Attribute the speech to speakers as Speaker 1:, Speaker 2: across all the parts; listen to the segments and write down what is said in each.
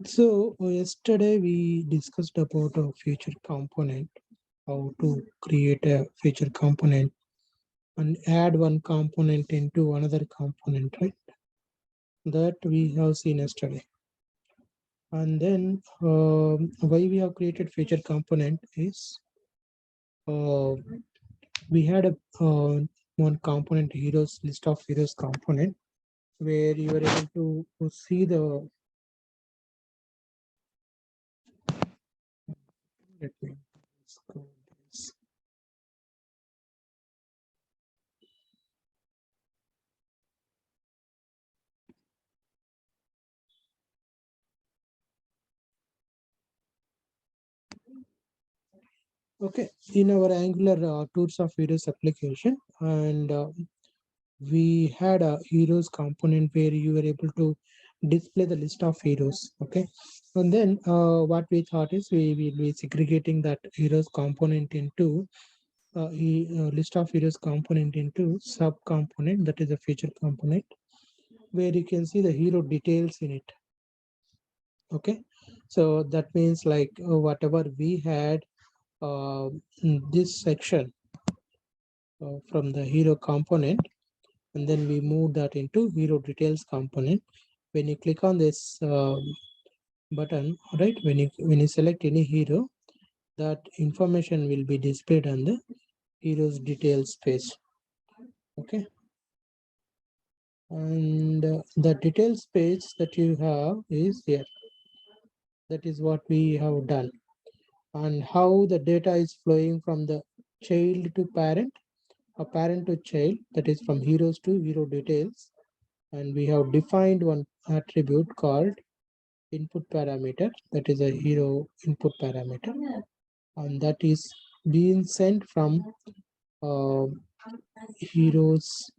Speaker 1: So yesterday we discussed about a feature component, how to create a feature component and add one component into another component, right? That we have seen yesterday. And then why we have created feature component is uh, we had a one component heroes list of heroes component where you were able to see the let me scroll this. Okay, in our Angular tools of heroes application, and we had a heroes component where you were able to display the list of heroes. Okay, and then what we thought is we will be segregating that heroes component into list of heroes component into sub component, that is a feature component, where you can see the hero details in it. Okay, so that means like whatever we had in this section from the hero component, and then we move that into hero details component. When you click on this button, right, when you select any hero, that information will be displayed on the heroes details page. Okay, and the details page that you have is here. That is what we have done, and how the data is flowing from the child to parent, a parent to child, that is from heroes to hero details. And we have defined one attribute called input parameter, that is a hero input parameter, and that is being sent from uh, heroes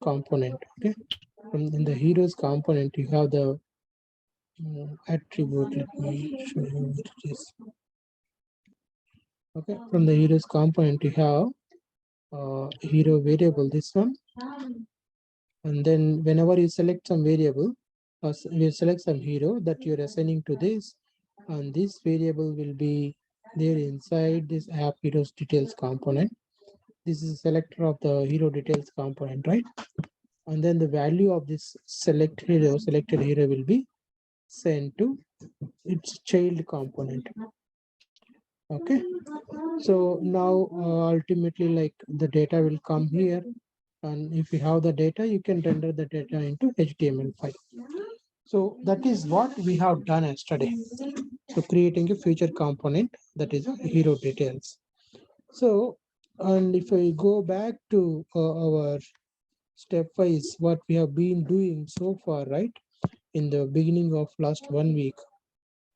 Speaker 1: component. Okay, from in the heroes component you have the attribute. Let me show you what it is. Okay, from the heroes component you have hero variable, this one, and then whenever you select some variable or you select some hero that you're assigning to this, and this variable will be there inside this app heroes details component. This is a selector of the hero details component, right? And then the value of this selected hero will be sent to its child component. Okay, so now ultimately like the data will come here, and if you have the data you can render the data into HTML file. So that is what we have done yesterday. So creating a feature component, that is a hero details. So, and if I go back to our stepwise what we have been doing so far, right? In the beginning of last 1 week,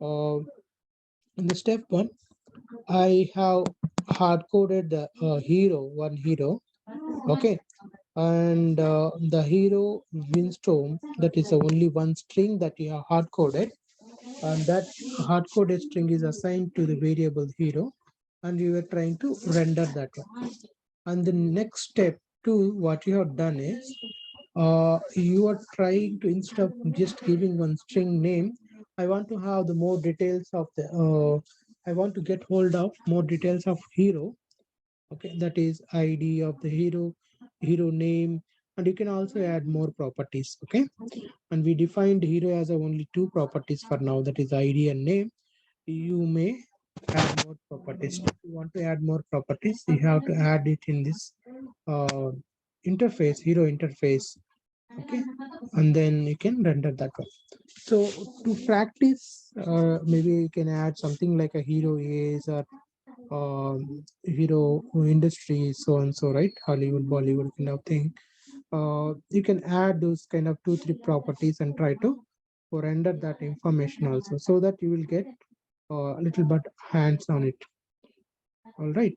Speaker 1: in the step one, I have hard coded the one hero. Okay, and the hero windstorm, that is the only one string that you have hard coded, and that hard coded string is assigned to the variable hero, and we were trying to render that one. And the next step to what you have done is you are trying to, instead of just giving one string name, I want to have the more details of the I want to get hold of more details of hero. Okay, that is ID of the hero, hero name, and you can also add more properties. Okay, and we defined hero as only two properties for now, that is ID and name. You may add more properties. If you want to add more properties, you have to add it in this uh, interface, hero interface. Okay, and then you can render that one. So to practice, maybe you can add something like a hero is or hero industry, so and so, right? Hollywood, Bollywood kind of thing. You can add those kind of 2-3 properties and try to render that information also, so that you will get a little bit hands on it. All right.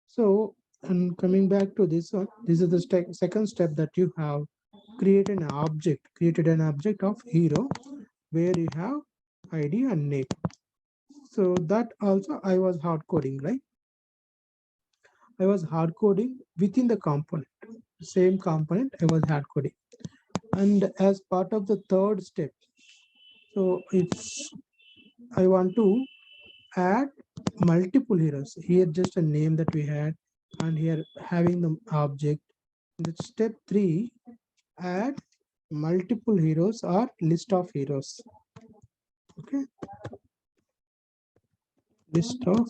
Speaker 1: So, and coming back to this one, this is the second step that you have created an object of hero where you have ID and name. So that also I was hard coding, right? I was hard coding within the component, same component I was hard coding. And as part of the third step, So I want to add multiple heroes. Here just a name that we had, and here having the object. The step 3, add multiple heroes or list of heroes. Okay, list of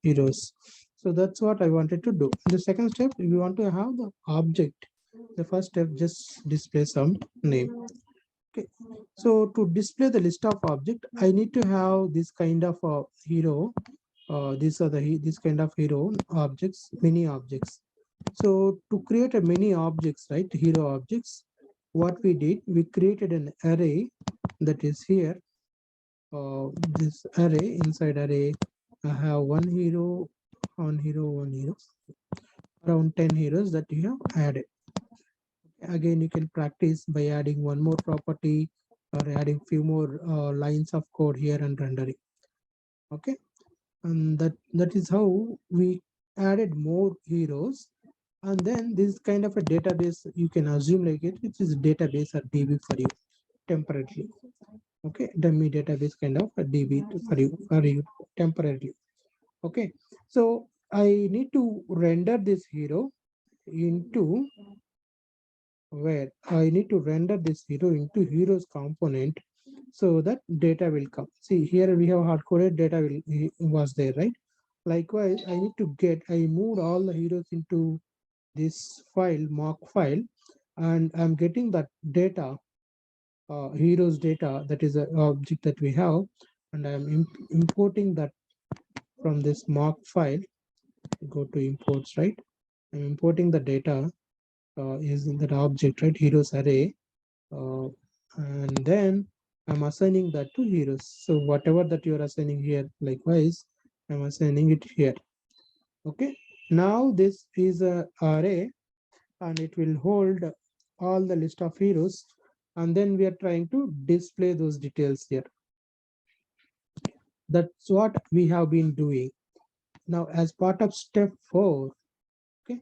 Speaker 1: heroes. So that's what I wanted to do. The second step, we want to have the object. The first step, just display some name. Okay, so to display the list of object, I need to have this kind of a hero. These are this kind of hero objects, many objects. So to create a many objects, right, hero objects, what we did, we created an array that is here. This array, inside array, I have one hero, one hero, around 10 heroes that you have added. Again, you can practice by adding one more property or adding few more lines of code here and rendering. Okay, and that is how we added more heroes. And then this kind of a database, you can assume like it, which is database or DB for you temporarily. Okay, dummy database kind of a DB for you temporarily. Okay, so I need to render this hero into where I need to render this hero into heroes component so that data will come. See, here we have hard-coded data was there, right? Likewise, I need to I moved all the heroes into this file, mock file, and I'm getting that data, heroes data, that is an object that we have, and I'm importing that from this mock file. Go to imports, right? I'm importing the data is in that object, right? Heroes array. And then I'm assigning that to heroes. So whatever that you're assigning here, likewise, I'm assigning it here. Okay. Now this is a array and it will hold all the list of heroes. And then we are trying to display those details here. That's what we have been doing. Now, as part of step 4, okay,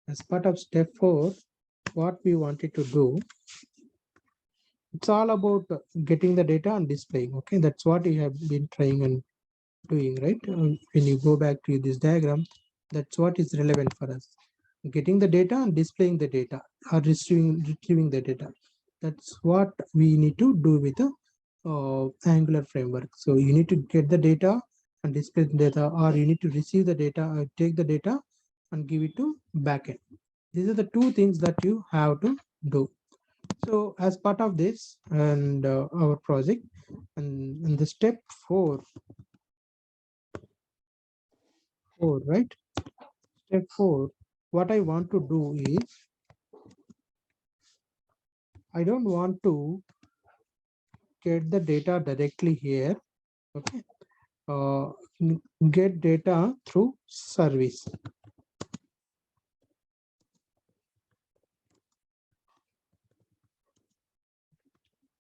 Speaker 1: as part of step 4, what we wanted to do, it's all about getting the data and displaying. Okay, that's what we have been trying and doing, right? When you go back to this diagram, that's what is relevant for us. Getting the data and displaying the data or retrieving the data. That's what we need to do with the Angular framework. So you need to get the data and display the data, or you need to receive the data or take the data and give it to backend. These are the two things that you have to do. So as part of this and our project, and the step 4, right? Step 4, what I want to do is, I don't want to get the data directly here. Okay, get data through service.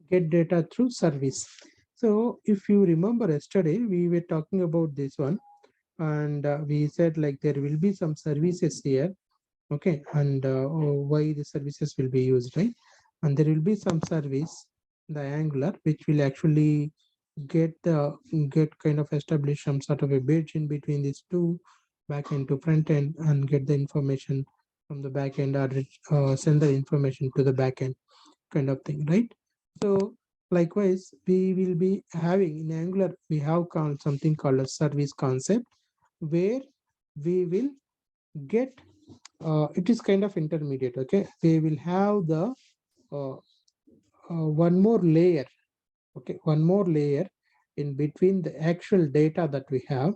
Speaker 1: Get data through service. So if you remember yesterday, we were talking about this one, and we said like there will be some services here. Okay, and why the services will be used, right? And there will be some service, the Angular, which will actually get kind of establish some sort of a bridge in between these two, back end to front end, and get the information from the back end, or send the information to the back end, kind of thing, right? So likewise, we will be having in Angular, we have something called a service concept, where we will get it is kind of intermediate. Okay, we will have the one more layer. Okay, one more layer in between the actual data that we have,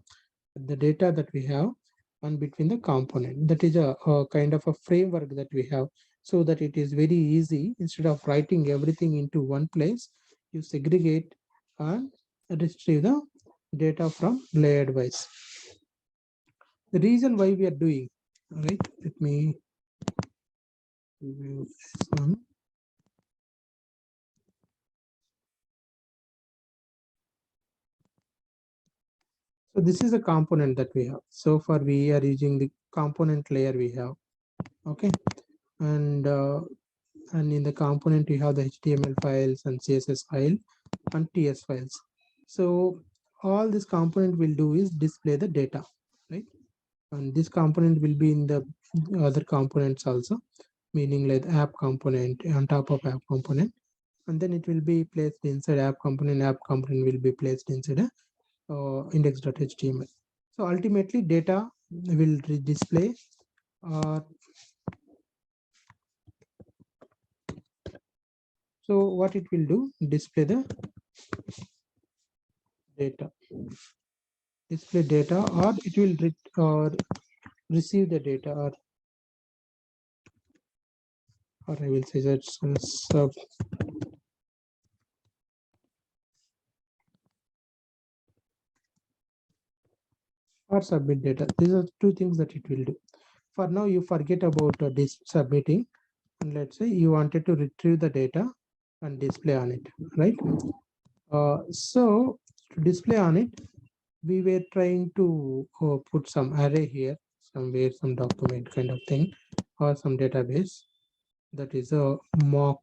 Speaker 1: and between the component. That is a kind of a framework that we have, so that it is very easy. Instead of writing everything into one place, you segregate and retrieve the data from layered wise. The reason why we are doing, all right, let me review this one. So this is a component that we have. So far we are using the component layer we have. Okay, and and in the component you have the HTML files and CSS file and TS files. So all this component will do is display the data, right? And this component will be in the other components also, meaning like app component on top of app component, and then it will be placed inside app component. App component will be placed inside a index.html. So ultimately data will display so what it will do, display the data, or it will receive the data, or I will say that sub or submit data. These are two things that it will do. For now, you forget about this submitting, and let's say you wanted to retrieve the data and display on it, right? So to display on it, we were trying to put some array here, somewhere, some document kind of thing, or some database. That is a mock.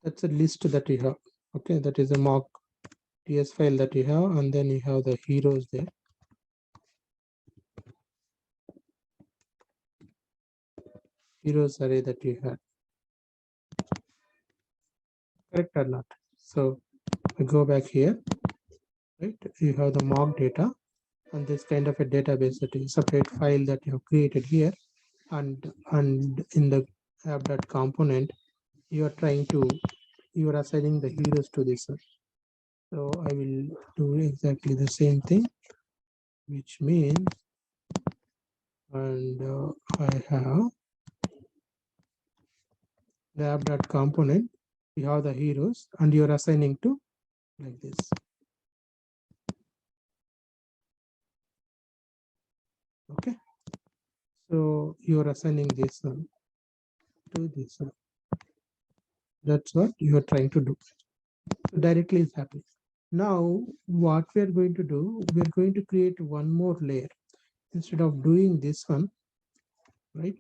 Speaker 1: That's a list that you have. Okay, that is a mock TS file that you have, and then you have the heroes there. Heroes array that you have. Correct or not? So I go back here, right? You have the mock data and this kind of a database, that is separate file that you have created here, and in the app.component you are assigning the heroes to this one. So I will do exactly the same thing, which means, and I have the app.component, you have the heroes and you are assigning to like this. Okay, so you are assigning this one to this one. That's what you are trying to do. So directly is happening. Now what we are going to do, we are going to create one more layer. Instead of doing this one, right?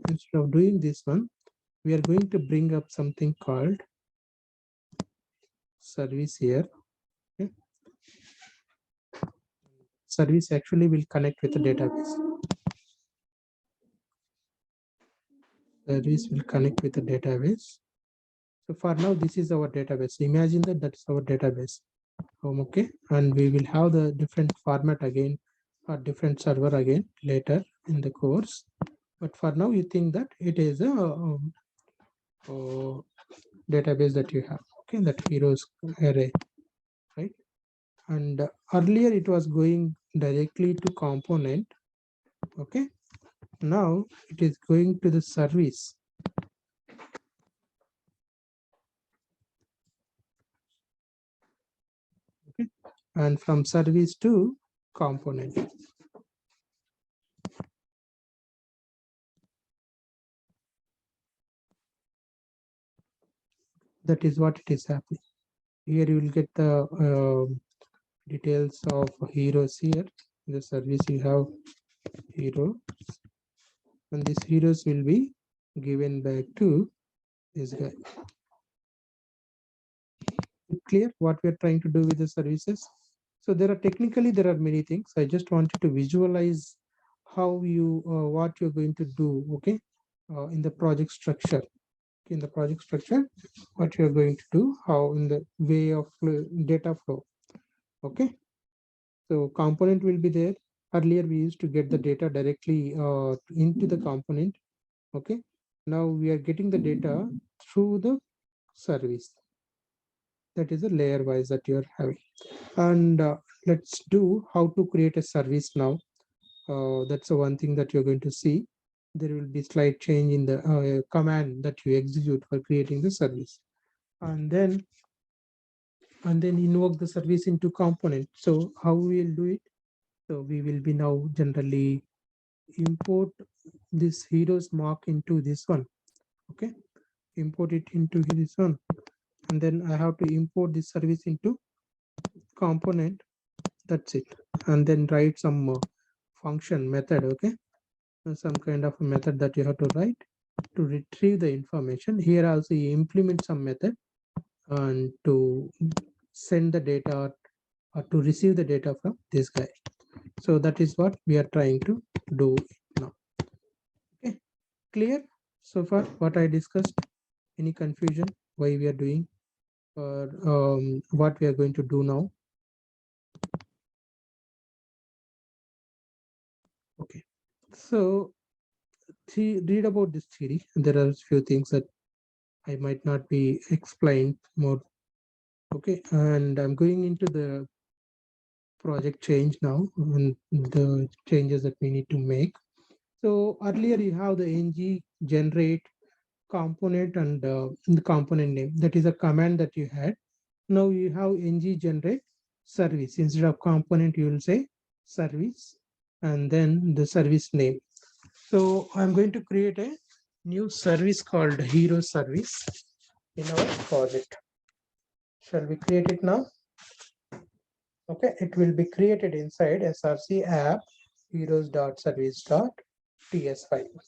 Speaker 1: Instead of doing this one, we are going to bring up something called service here. Okay. Service actually will connect with the database. Service will connect with the database. So for now, this is our database. Imagine that that's our database. Okay, and we will have the different format again, or different server again later in the course. But for now, you think that it is a database that you have. Okay, that heroes array, right? And earlier it was going directly to component. Okay, now it is going to the service. Okay, and from service to component. That is what it is happening. Here you will get the details of heroes here. In the service you have hero, and these heroes will be given back to this guy. Clear what we are trying to do with the services? So there are many things. I just wanted to visualize how you what you're going to do. Okay, in the project structure. In the project structure, what you're going to do, how in the way of data flow. Okay, so component will be there. Earlier we used to get the data directly into the component. Okay, now we are getting the data through the service. That is a layer wise that you're having. And let's do how to create a service now. That's the one thing that you're going to see. There will be slight change in the command that you execute for creating the service, and then invoke the service into component. So how we will do it? So we will be now generally import this heroes mark into this one. Okay, import it into this one, and then I have to import this service into component. That's it, and then write some function method. Okay, some kind of a method that you have to write to retrieve the information. Here also you implement some method and to send the data or to receive the data from this guy. So that is what we are trying to do now. Okay, clear so far what I discussed? Any confusion why we are doing or what we are going to do now? Okay, so read about this theory. There are a few things that I might not be explained more. Okay, and I'm going into the project change now and the changes that we need to make. So earlier you have the ng generate component and the component name. That is a command that you had. Now you have ng generate service. Instead of component, you will say service and then the service name. So I'm going to create a new service called hero service in our project. Shall we create it now? Okay, it will be created inside src app heroes.service.ts file.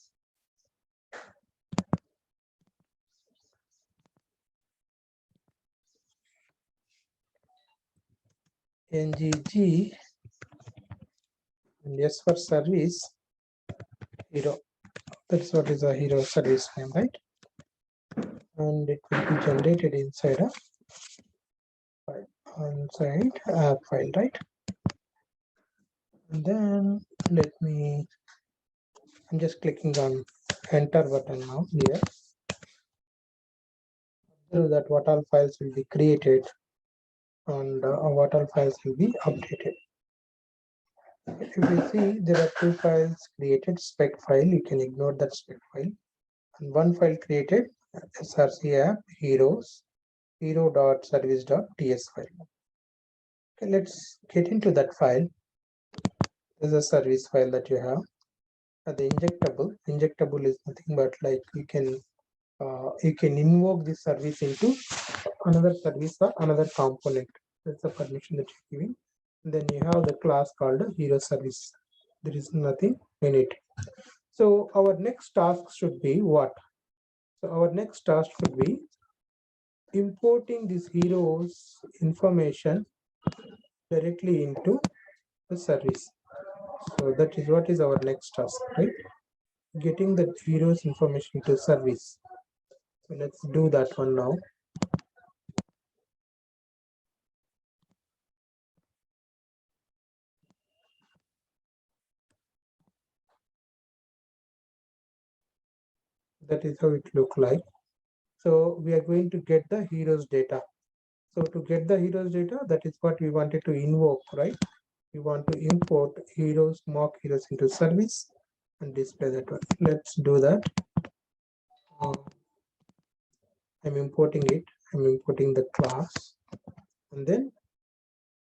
Speaker 1: ngg and s for service hero. That's what is a hero service name, right? And it will be generated inside a file, inside app file, right? And then I'm just clicking on enter button now here. So that what all files will be created and what all files will be updated. If you see, there are two files created, spec file, you can ignore that spec file, and one file created, src app heroes hero.service.ts file. Okay, let's get into that file. This is a service file that you have. The injectable is nothing but like you can invoke this service into another service or another component. That's the permission that you're giving. And then you have the class called hero service. There is nothing in it. So our next task should be what? So our next task should be importing this heroes information directly into the service. So that is what is our next task, right? Getting the heroes information to service. So let's do that one now. That is how it look like. So we are going to get the heroes data. So to get the heroes data, that is what we wanted to invoke, right? We want to import heroes, mock heroes into service and display that one. Let's do that. I'm importing it. I'm importing the class and then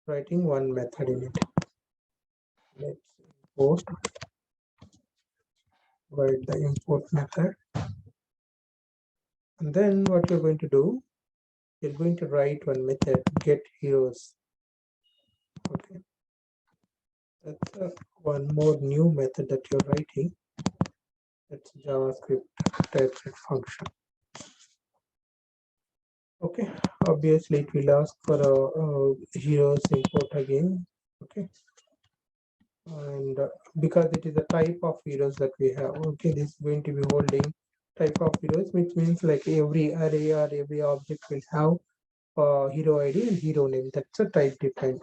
Speaker 1: writing one method in it. Let's import, write the import method. And then what you're going to do, you're going to write one method, get heroes. Okay. That's one more new method that you're writing. That's JavaScript Typeset function. Okay, obviously it will ask for a heroes import again. Okay, and because it is a type of heroes that we have. Okay, this is going to be holding type of heroes, which means like every array or every object will have hero ID and hero name. That's a type defined.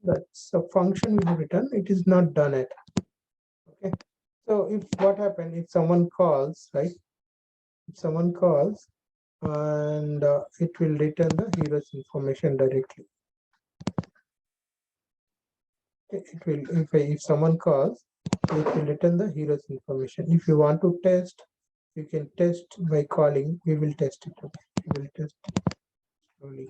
Speaker 1: That's a function we have written. It is not done yet. Okay, so if what happened if someone calls, right? If someone calls and it will return the heroes information directly. Okay, it will if someone calls, it will return the heroes information. If you want to test, you can test by calling. We will test it. Okay, we will test slowly.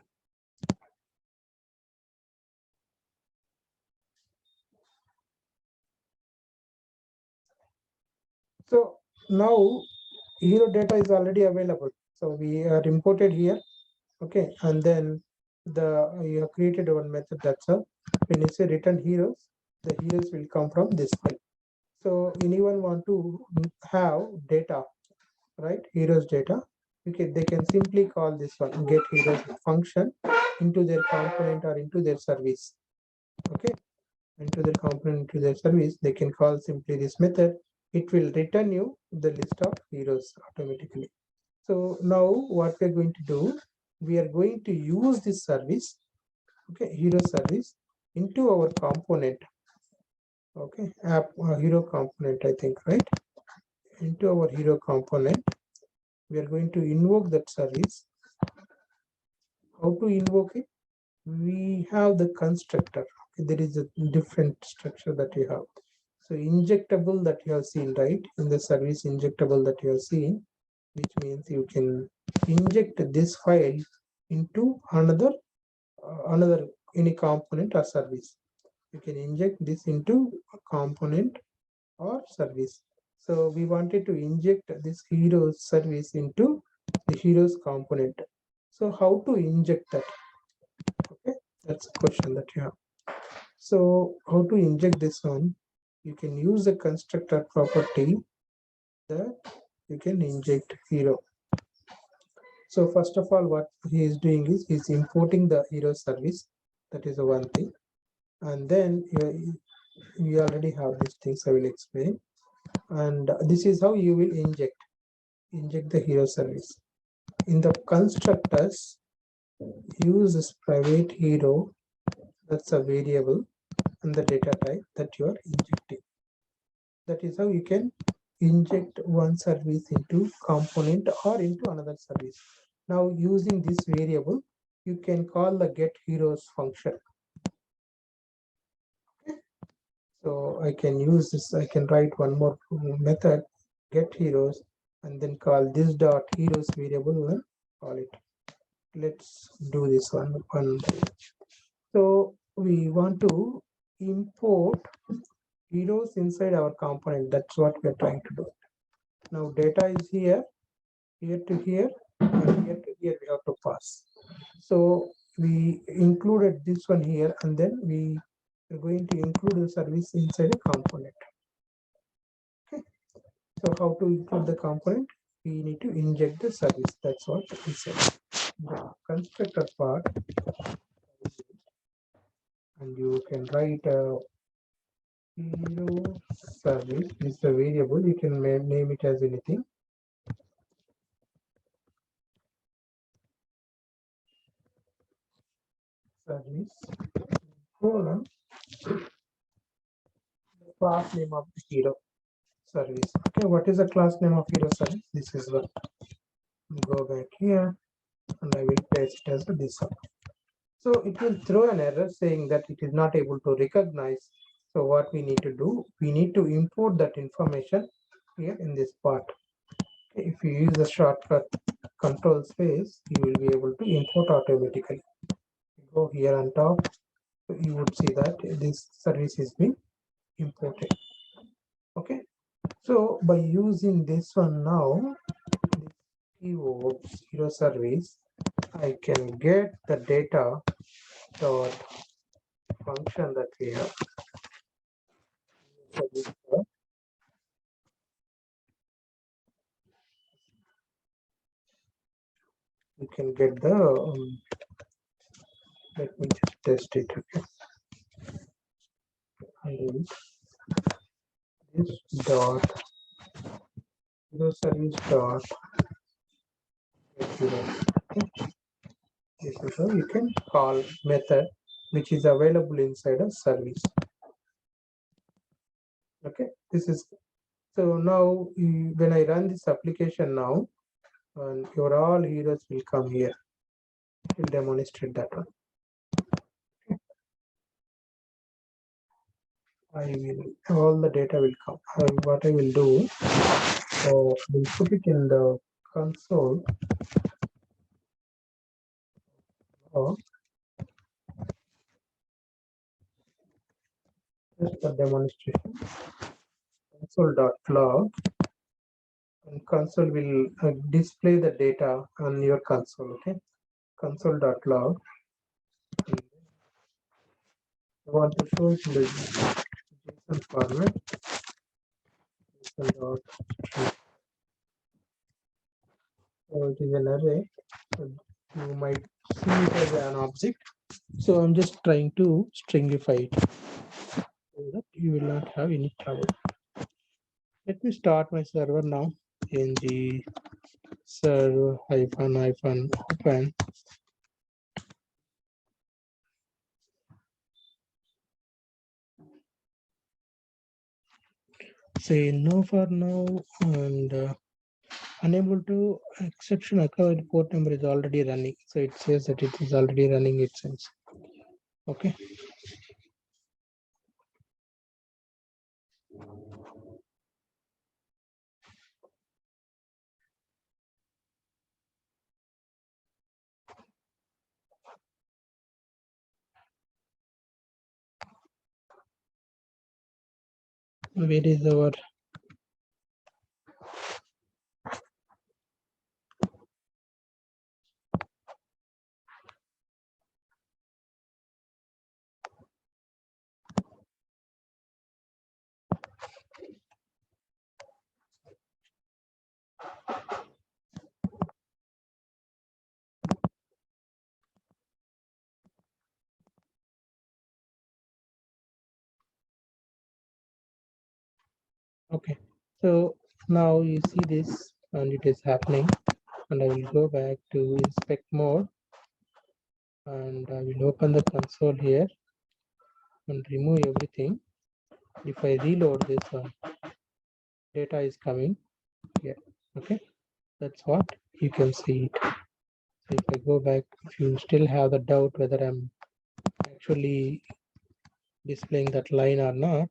Speaker 1: So now hero data is already available. So we are imported here. Okay, and then you have created one method. That's all. When you say return heroes, the heroes will come from this file. So anyone want to have data, right? Heroes data. They can simply call this one get heroes function into their component or into their service. Okay, into their component, into their service, they can call simply this method. It will return you the list of heroes automatically. So now what we're going to do, we are going to use this service, okay, hero service into our component. Okay, app hero component, I think, right? Into our hero component, we are going to invoke that service. How to invoke it? We have the constructor. Okay, there is a different structure that you have. So injectable that you have seen, right? In the service injectable that you have seen, which means you can inject this file into another any component or service. You can inject this into a component or service. So we wanted to inject this heroes service into the heroes component. So how to inject that? Okay, that's a question that you have. So how to inject this one? You can use the constructor property that you can inject hero. So first of all, what he is doing is he's importing the hero service. That is the one thing. And then we already have these things I will explain. And this is how you will inject the hero service. In the constructors, use this private hero, that's a variable, and the data type that you are injecting. That is how you can inject one service into component or into another service. Now using this variable, you can call the get heroes function. So I can use this, I can write one more method, get heroes, and then call this dot heroes variable and call it. Let's do this one. So we want to import heroes inside our component. That's what we're trying to do. Now data is here to here, and here to here we have to pass. So we included this one here, and then we are going to include the service inside a component. Okay. So how to include the component? We need to inject the service. That's what we said. The constructor part, and you can write a hero service is the variable. You can name it as anything. Service colon class name of the hero service. Okay, what is the class name of hero service? This is one. Go back here, and I will paste it as this one. So it will throw an error saying that it is not able to recognize. So what we need to do, we need to import that information here in this part. If you use the shortcut control space, you will be able to import automatically. Go here on top, you would see that this service is being imported. Okay, so by using this one now, this keyword hero service, I can get the data dot function that we have. You can get the let me just test it. Okay, and this dot hero service dot hero. Okay. This is how you can call method which is available inside a service. Okay, this is so now when I run this application now, and your all heroes will come here. Will demonstrate that one. I will all the data will come. What I will do, we'll put it in the console. Just for demonstration, console.log. and console will display the data on your console. Okay, console.log. I want to show it in the JSON format. JSON.string. So it is an array. So you might see it as an object. So I'm just trying to stringify it so that you will not have any trouble. Let me start my server now. In the server -open. Say no for now, and unable to exception occur. Port number is already running, so it says that it is already running. It says okay. Where is our okay? So now you see this, and it is happening. And I will go back to inspect mode, and I will open the console here and remove everything. If I reload this one, data is coming here. Okay, that's what you can see it. So if I go back, if you still have the doubt whether I'm actually displaying that line or not,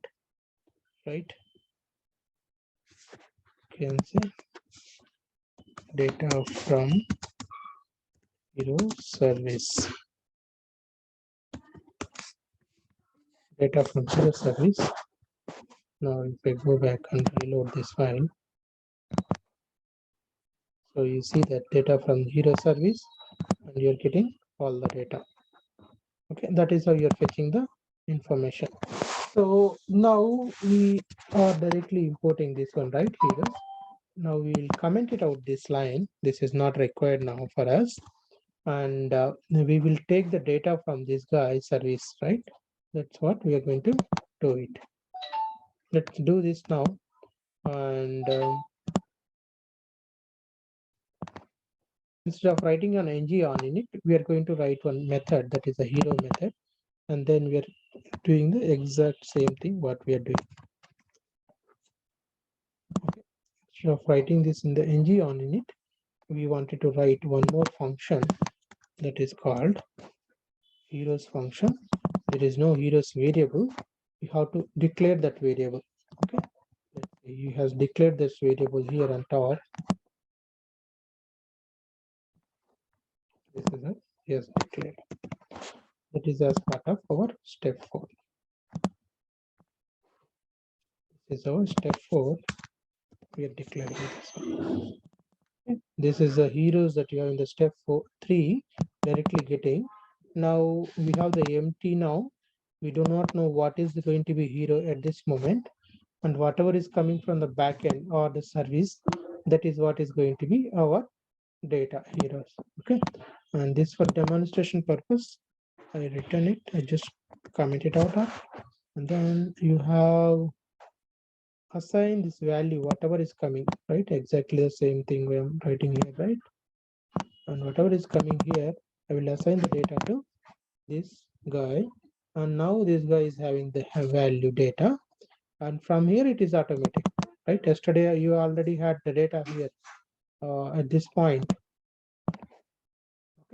Speaker 1: right? You can see data from hero service. Data from hero service. Now if I go back and reload this file, so you see that data from hero service, and you're getting all the data. Okay, that is how you're fetching the information. So now we are directly importing this one, right? Here. Now we will comment it out this line. This is not required now for us. And we will take the data from this guy service, right? That's what we are going to do it. Let's do this now. And instead of writing an ng on in it, we are going to write one method that is a hero method. And then we are doing the exact same thing what we are doing. Okay. Instead of writing this in the ng on in it, we wanted to write one more function that is called heroes function. There is no heroes variable. You have to declare that variable. Okay, he has declared this variable here on top. This is a he has declared. That is as part of our step 4. This is our step 4. We are declaring this one. Okay. This is the heroes that you have in the step 3 directly getting. Now we have the empty now. We do not know what is going to be hero at this moment, and whatever is coming from the backend or the service, that is what is going to be our data heroes. Okay, and this for demonstration purpose, I return it. I just comment it out, and then you have assign this value whatever is coming, right? Exactly the same thing we are writing here, right? And whatever is coming here, I will assign the data to this guy, and now this guy is having the value data, and from here it is automatic, right? Yesterday you already had the data here at this point.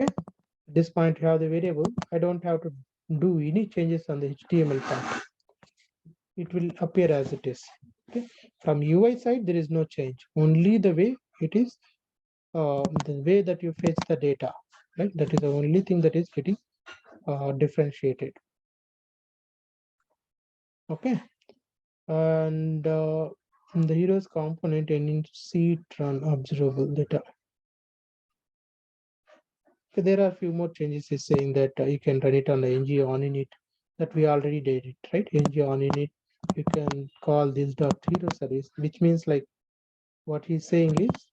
Speaker 1: Okay, at this point you have the variable. I don't have to do any changes on the HTML part. It will appear as it is. Okay, from UI side there is no change, only the way it is, the way that you fetch the data, right? That is the only thing that is getting differentiated. Okay, and the heroes component ending seed run observable data. So there are a few more changes. Is saying that you can run it on the ng on init, that we already did it, right? Ng on init. You can call this dot hero service, which means like what he's saying is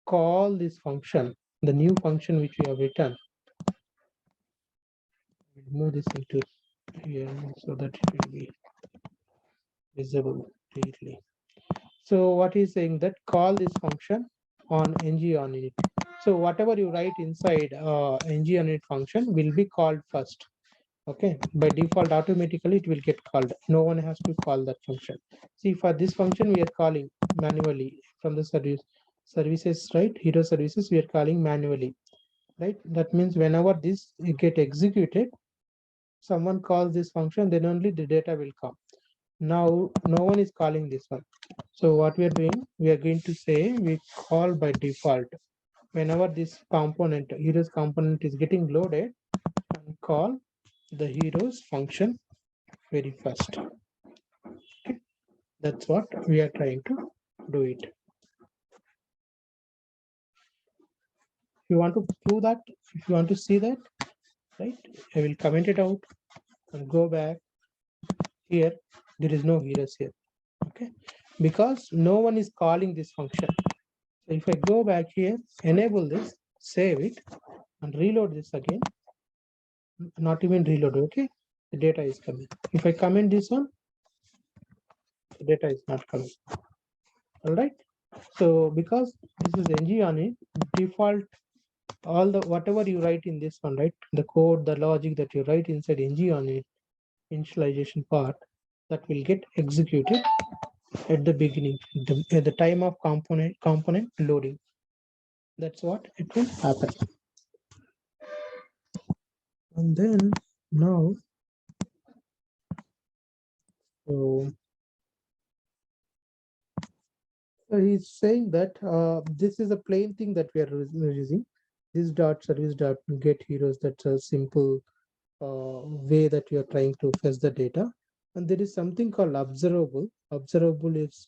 Speaker 1: call this function, the new function which we have written. Move this into here so that it will be visible clearly. So what he's saying that call this function on ng on init. So whatever you write inside ng on init function will be called first. Okay, by default automatically it will get called. No one has to call that function. See, for this function we are calling manually from the services, right? Hero services we are calling manually, right? That means whenever this get executed, someone calls this function, then only the data will come. Now no one is calling this one. So what we are doing, we are going to say we call by default whenever this component, heroes component, is getting loaded, and call the heroes function very first. Okay. That's what we are trying to do it. If you want to prove that, if you want to see that, right, I will comment it out and go back here. There is no heroes here. Okay, because no one is calling this function. So if I go back here, enable this, save it, and reload this again, not even reload, okay, the data is coming. If I comment this one, the data is not coming. All right. So because this is ng on it, default, all the whatever you write in this one, right, the code, the logic that you write inside ng on it, initialization part, that will get executed at the beginning, at the time of component loading. That's what it will happen. And then now, so he's saying that this is a plain thing that we are using. This dot service dot get heroes. That's a simple way that you are trying to fetch the data. And there is something called observable. Observable is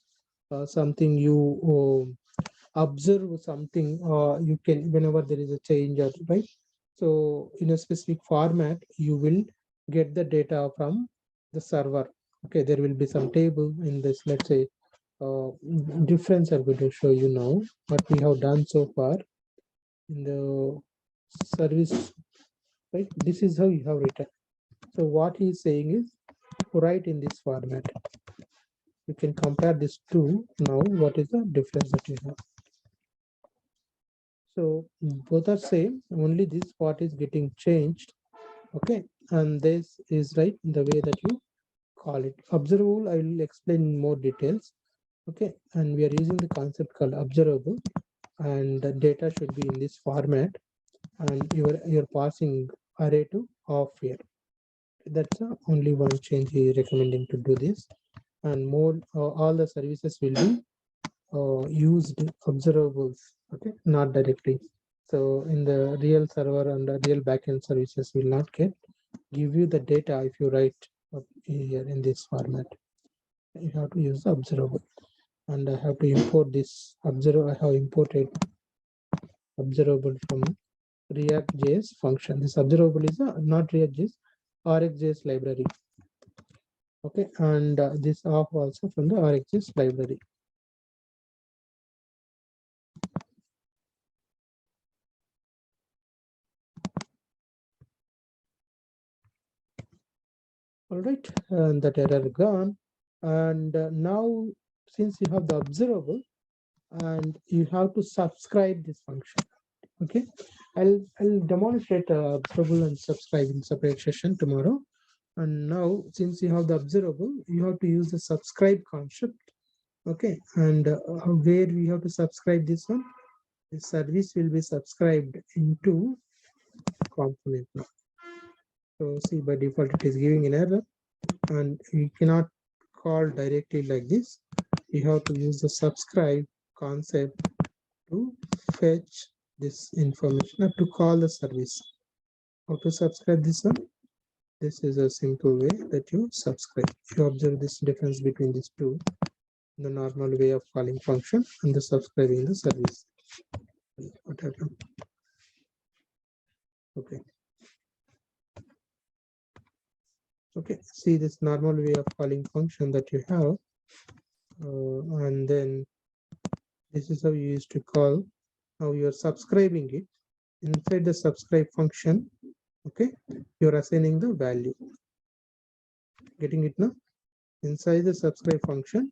Speaker 1: something you observe something. You can, whenever there is a change, right? So in a specific format, you will get the data from the server. Okay, there will be some table in this. Let's say difference I'm going to show you now. What we have done so far in the service, right? This is how you have written. So what he's saying is write in this format. You can compare this to now. What is the difference that you have? So both are same. Only this part is getting changed. Okay, and this is right the way that you call it. Observable, I will explain in more details. Okay, and we are using the concept called observable, and the data should be in this format, and you're passing array to off here. That's only one change he is recommending to do this, and more all the services will be used observables. Okay, not directly. So in the real server and the real backend services will not give you the data if you write up here in this format. You have to use the observable, and I have to import this observable. I have imported observable from React.js function. This observable is not React.js, RxJS library. Okay, and this off also from the RxJS library. All right, and that error gone. And now, since you have the observable, and you have to subscribe this function. Okay, I'll demonstrate observable and subscribe in separate session tomorrow. And now, since you have the observable, you have to use the subscribe concept. Okay, and where we have to subscribe this one, the service will be subscribed into component now. So see, by default it is giving an error, and you cannot call directly like this. You have to use the subscribe concept to fetch this information, to call the service. How to subscribe this one? This is a simple way that you subscribe. You observe this difference between these two. the normal way of calling function and the subscribing the service. What happened? Okay. Okay, see this normal way of calling function that you have, and then this is how you used to call. Now you are subscribing it inside the subscribe function. Okay, you are assigning the value. Getting it now? Inside the subscribe function,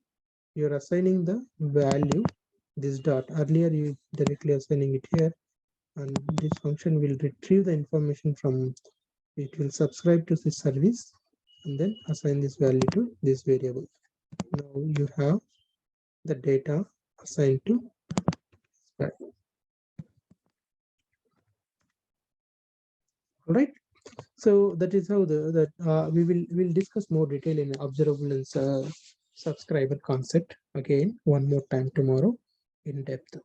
Speaker 1: you are assigning the value. This dot earlier you directly assigning it here, and this function will retrieve the information from. It will subscribe to this service and then assign this value to this variable. Now you have the data assigned to that. All right. So that is how we will discuss more detail in observable and subscriber concept again one more time tomorrow in depth.